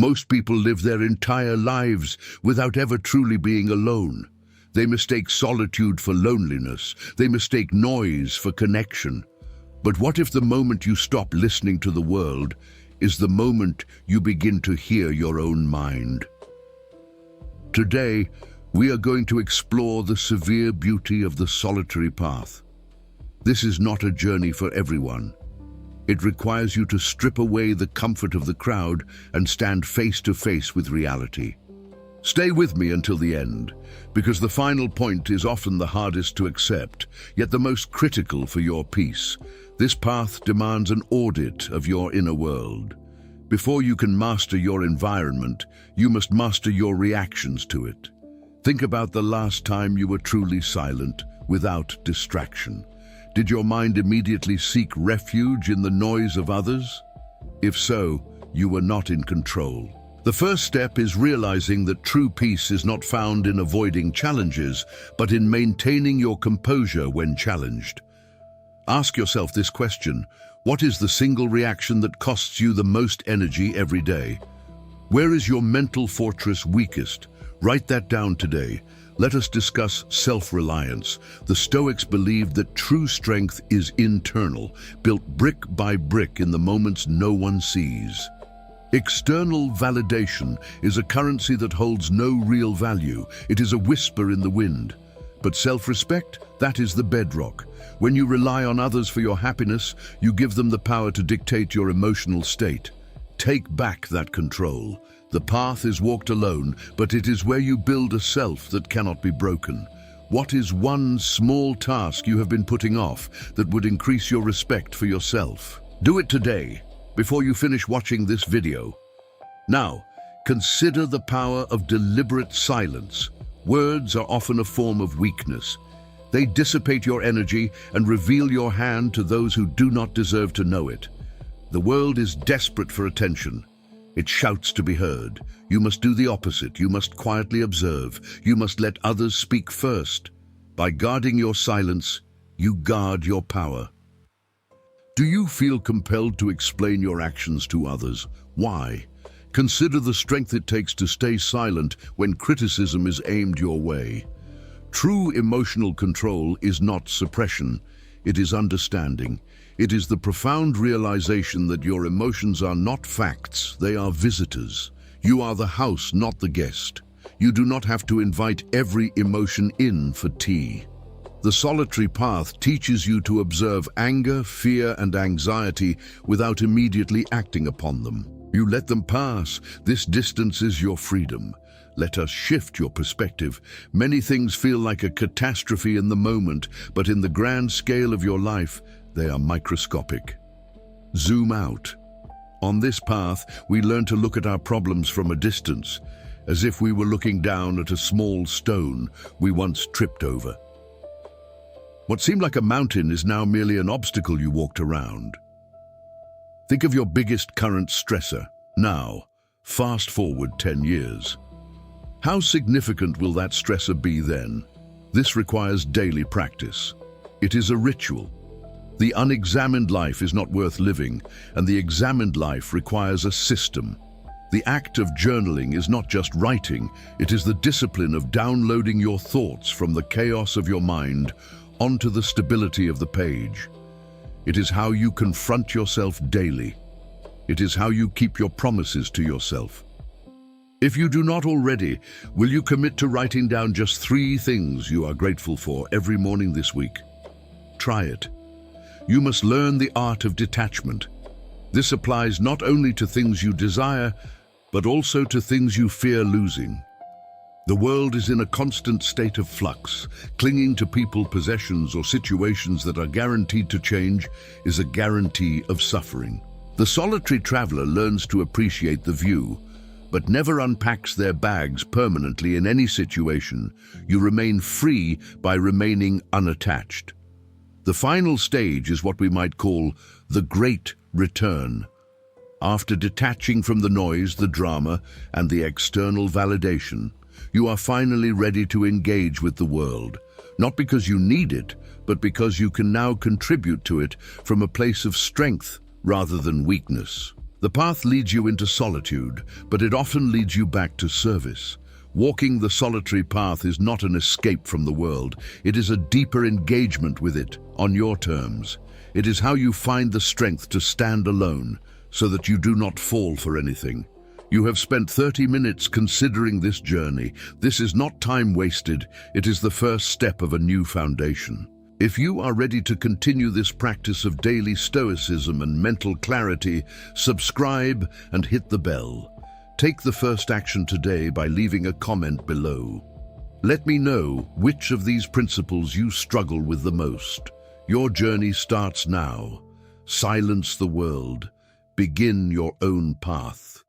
Most people live their entire lives without ever truly being alone. They mistake solitude for loneliness. They mistake noise for connection. But what if the moment you stop listening to the world is the moment you begin to hear your own mind? Today, we are going to explore the severe beauty of the solitary path. This is not a journey for everyone. It requires you to strip away the comfort of the crowd and stand face to face with reality. Stay with me until the end, because the final point is often the hardest to accept, yet the most critical for your peace. This path demands an audit of your inner world. Before you can master your environment, you must master your reactions to it. Think about the last time you were truly silent, without distraction. Did your mind immediately seek refuge in the noise of others? If so, you were not in control. The first step is realizing that true peace is not found in avoiding challenges, but in maintaining your composure when challenged. Ask yourself this question: what is the single reaction that costs you the most energy every day? Where is your mental fortress weakest? Write that down today. Let us discuss self-reliance. The Stoics believed that true strength is internal, built brick by brick in the moments no one sees. External validation is a currency that holds no real value. It is a whisper in the wind. But self-respect, that is the bedrock. When you rely on others for your happiness, you give them the power to dictate your emotional state. Take back that control. The path is walked alone, but it is where you build a self that cannot be broken. What is one small task you have been putting off that would increase your respect for yourself? Do it today, before you finish watching this video. Now, consider the power of deliberate silence. Words are often a form of weakness. They dissipate your energy and reveal your hand to those who do not deserve to know it. The world is desperate for attention. It shouts to be heard. You must do the opposite. You must quietly observe. You must let others speak first. By guarding your silence, you guard your power. Do you feel compelled to explain your actions to others? Why? Consider the strength it takes to stay silent when criticism is aimed your way. True emotional control is not suppression. It is understanding. It is the profound realization that your emotions are not facts, they are visitors. You are the house, not the guest. You do not have to invite every emotion in for tea. The solitary path teaches you to observe anger, fear, and anxiety without immediately acting upon them. You let them pass. This distance is your freedom. Let us shift your perspective. Many things feel like a catastrophe in the moment, but in the grand scale of your life, they are microscopic. Zoom out. On this path, we learn to look at our problems from a distance, as if we were looking down at a small stone we once tripped over. What seemed like a mountain is now merely an obstacle you walked around. Think of your biggest current stressor. Now, fast forward 10 years. How significant will that stressor be then? This requires daily practice. It is a ritual. The unexamined life is not worth living, and the examined life requires a system. The act of journaling is not just writing, it is the discipline of downloading your thoughts from the chaos of your mind onto the stability of the page. It is how you confront yourself daily. It is how you keep your promises to yourself. If you do not already, will you commit to writing down just 3 things you are grateful for every morning this week? Try it. You must learn the art of detachment. This applies not only to things you desire, but also to things you fear losing. The world is in a constant state of flux. Clinging to people, possessions, or situations that are guaranteed to change is a guarantee of suffering. The solitary traveler learns to appreciate the view, but never unpacks their bags permanently in any situation. You remain free by remaining unattached. The final stage is what we might call the great return. After detaching from the noise, the drama, and the external validation, you are finally ready to engage with the world, not because you need it, but because you can now contribute to it from a place of strength rather than weakness. The path leads you into solitude, but it often leads you back to service. Walking the solitary path is not an escape from the world. It is a deeper engagement with it, on your terms. It is how you find the strength to stand alone, so that you do not fall for anything. You have spent 30 minutes considering this journey. This is not time wasted. It is the first step of a new foundation. If you are ready to continue this practice of daily stoicism and mental clarity, subscribe and hit the bell. Take the first action today by leaving a comment below. Let me know which of these principles you struggle with the most. Your journey starts now. Silence the world. Begin your own path.